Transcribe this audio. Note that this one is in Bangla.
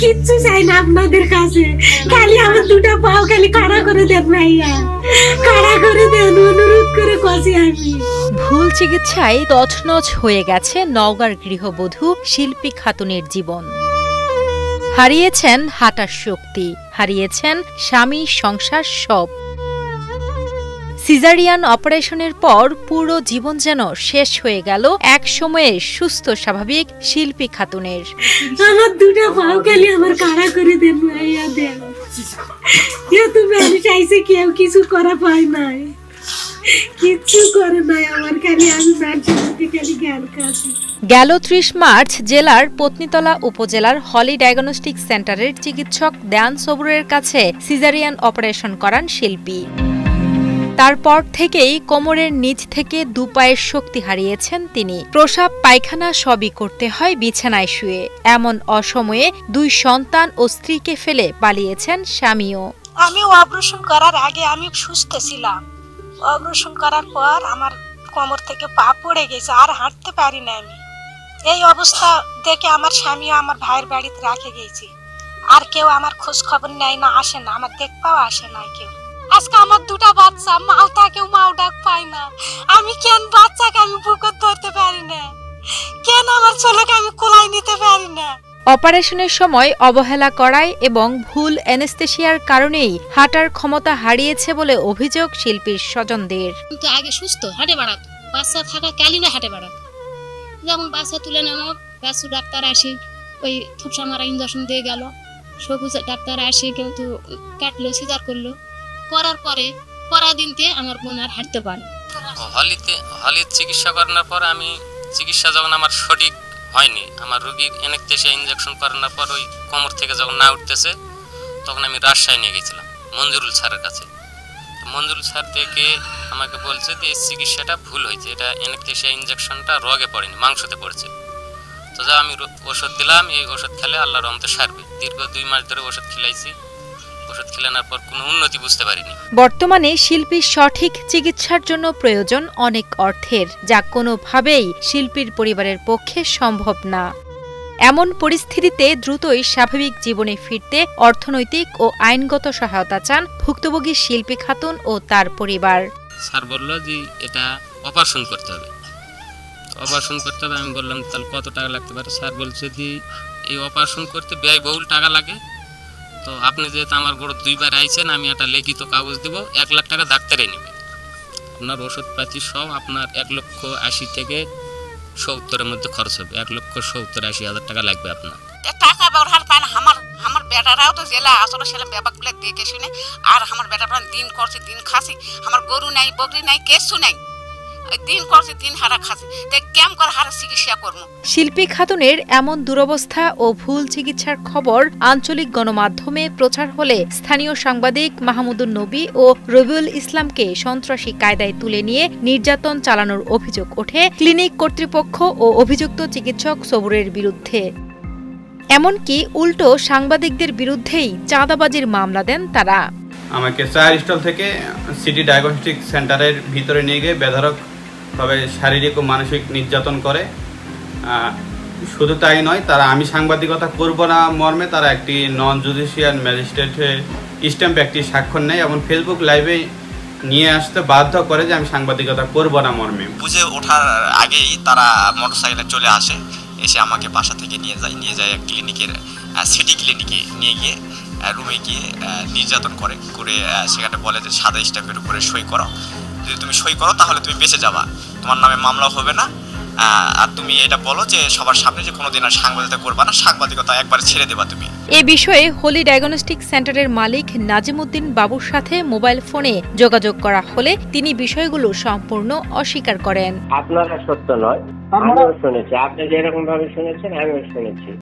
কিচ্ছু চাই না আপনাদের কাছে, খালি আমার দুটা পাও খালি কাড়া করে দেন ভাইয়া, কাড়া করে দেন, অনুরোধ করে কষি আমি। ভুল চিকিৎসায় তছনছ হয়ে গেছে নওগাঁর গৃহবধূ শিল্পী খাতুনের জীবন। হারিয়েছেন হাঁটার শক্তি, হারিয়েছেন স্বামী, সংসার সব। সিজারিয়ান অপারেশনের পর পুরো জীবন যেন শেষ হয়ে গেল এক সময়ে সুস্থ স্বাভাবিক শিল্পী খাতুনের। আমার দুটা পাও খালি আমার কাড়া করে দেন ভাইয়া, দেন। তুমি আমি চাইছি কেউ কিছু করা পায় নাই, কিচ্ছু করে নাই আমার, খালি আমি খালি জ্ঞান কাছে। গেল ৩০ মার্চ জেলার পত্নীতলা উপজেলার হলি ডায়াগনস্টিক সেন্টারের চিকিৎসক দেয়ান সবুরের কাছে সিজারিয়ান অপারেশন করান শিল্পী। তারপর থেকেই কোমরের নিচ থেকে দুপায়ের শক্তি হারিয়েছেন তিনি। প্রসাব পায়খানা সবই করতে হয় বিছানায় শুয়ে। এমন অসময়ে ২ সন্তান ও স্ত্রীকে ফেলে পালিয়েছেন স্বামীও। আমি অপারেশন করার আগে আমি সুস্থ ছিলাম, অপারেশন করার পর আমার কোমর থেকে পা পড়ে গেছে, আর হাঁটতে পারি না আমি। এই অবস্থা দেখে আমার স্বামীও আমার ভাইয়ের বাড়িতে রেখে গেছি, আর কেউ আমার খোঁজ খবর নেয় না, আসে না, আমার দেখতেও আসে না কেউ। আজকে আমার দুটা বাচ্চা, মাও থাকেও মাও ডাক পাই না। আমি কেন বাচ্চাকে আমি বুকত ধরতে পারি না, কেন আমার ছেলেকে আমি কোলায় নিতে পারি না। অপারেশনের সময় অবহেলা করায় এবং ভুল অ্যানেস্থেসিয়ার কারণেই হাঁটার ক্ষমতা হারিয়েছে বলে অভিযোগ শিল্পীর স্বজনদের। কিন্তু আগে সুস্থ হাঁটে বেড়াতো, বাচ্চা থাকা কালীনা হাঁটে বেড়াতো। যেমন বাচ্চা তুলে নেওয়া, বাচ্চু ডাক্তার আসে, ওই থুপসা মারা ইঞ্জেকশন দিয়ে গেল, সবুজ ডাক্তার আসে কিন্তু কাটলো, সিজার করলো, করার পরে দিনতে আমার বোন আর হাঁটতে পারে। হলির চিকিৎসা করানোর পর আমি চিকিৎসা যখন আমার সঠিক হয়নি, আমার রোগীর অ্যানেস্থেসিয়া ইঞ্জেকশন করানোর পর ওই কোমর থেকে যখন না উঠতেছে, তখন আমি রাজশাহী নিয়ে গেছিলাম মঞ্জুরুল স্যারের কাছে। মঞ্জুরুল স্যার থেকে আমাকে বলছে যে এই চিকিৎসাটা ভুল হয়েছে, এটা অ্যানেস্থেসিয়া ইঞ্জেকশনটা রগে পড়েনি, মাংসতে পড়েছে। তো যা আমি ওষুধ দিলাম, এই ওষুধ খেলে আল্লাহর রহমতে সারবে। দীর্ঘ 2 মাস ধরে ওষুধ খেলাইছি, ওষুধ খেলানোর পর কোনো উন্নতি বুঝতে পারিনি। বর্তমানে শিল্পীর সঠিক চিকিৎসার জন্য প্রয়োজন অনেক অর্থের, যা কোনোভাবেই শিল্পীর পরিবারের পক্ষে সম্ভব না। এমন পরিস্থিতিতে দ্রুতই স্বাভাবিক জীবনে ফিরতে অর্থনৈতিক ও আইনগত সহায়তা চান ভুক্তভোগী শিল্পী খাতুন ও তার পরিবার। স্যার বলল যে এটা অপারেশন করতে হবে, অপারেশন করতে হবে। আমি বললাম তাহলে কত টাকা লাগতে পারে? স্যার বলছে যে এই অপারেশন করতে ব্যয়বহুল টাকা লাগে, তো আপনি যেহেতু আমার গড় 2 বার আইছেন, আমি একটা লিখিত কাগজ দেবো, 1 লাখ টাকা ডাক্তারে নেবে, আপনার ওষুধপাতি সব আপনার 1,80,000 থেকে 70-এর মধ্যে খরচ হবে। 1,70,80,000 টাকা লাগবে আপনার। টাকা ব্যবহার পায় না আমার বেটারাও তো জেলা আসলে সেরকম ব্যাপারগুলো দেখে শুনে, আর আমার বেটারা দিন করছে দিন খাসি, আমার গরু নাই বকরি নাই কিছু নাই, দিন করছে দিন হারা খাসি, কেম করে হারা চিকিৎসা করবো। শিল্পী খাতুনের এমন দুরবস্থা ও ভুল চিকিৎসার খবর আঞ্চলিক গণমাধ্যমে প্রচার হলে স্থানীয় সাংবাদিক মাহমুদুন নবী ও রবিউল ইসলামকে সন্ত্রাসী কায়দায় তুলে নিয়ে নির্যাতন চালানোর অভিযোগ ওঠে ক্লিনিক কর্তৃপক্ষ ও অভিযুক্ত চিকিৎসক সবুরের বিরুদ্ধে। এমনকি উল্টো সাংবাদিকদের বিরুদ্ধেই চাঁদাবাজির মামলা দেন তারা। আমাকে 4 স্টল থেকে সিটি ডায়াগনস্টিক সেন্টারের ভিতরে নিয়ে গিয়ে বেধড়ক ভাবে শারীরিক ও মানসিক নির্যাতন করে। শুধু তাই নয়, তারা আমি সাংবাদিকতা করব না মর্মে তারা একটি নন জুডিশিয়াল ম্যাজিস্ট্রেটের স্ট্যাম্প একটি স্বাক্ষর নেয় এবং ফেসবুক লাইভে নিয়ে আসতে বাধ্য করে যে আমি সাংবাদিকতা করব না মর্মে। বুঝে ওঠার আগেই তারা মোটরসাইকেলে চলে আসে, এসে আমাকে বাসা থেকে নিয়ে যায় ক্লিনিকের সিটি ক্লিনিকে নিয়ে গিয়ে রুমে গিয়ে নির্যাতন করে সেখানে বলে যে সাদা স্টাম্পের উপরে সই করো, যদি তুমি সই করো তাহলে তুমি বেঁচে যাবা, তোমার নামে মামলা হবে না, আর তুমি এটা বলো যে সবার সামনে যে কোনোদিন আর সাংবাদিকতা করবা না, সাংবাদিকতা একবার ছেড়ে দেবা তুমি। এ বিষয়ে হলি ডায়াগনস্টিক সেন্টারের মালিক নাজিমউদ্দিন বাবুর সাথে মোবাইল ফোনে যোগাযোগ করা হলে তিনি বিষয়গুলো সম্পূর্ণ অস্বীকার করেন। আপনারা সত্য নয়, আমিও শুনেছি, আপনি যেরকম ভাবে শুনেছেন আমিও শুনেছি।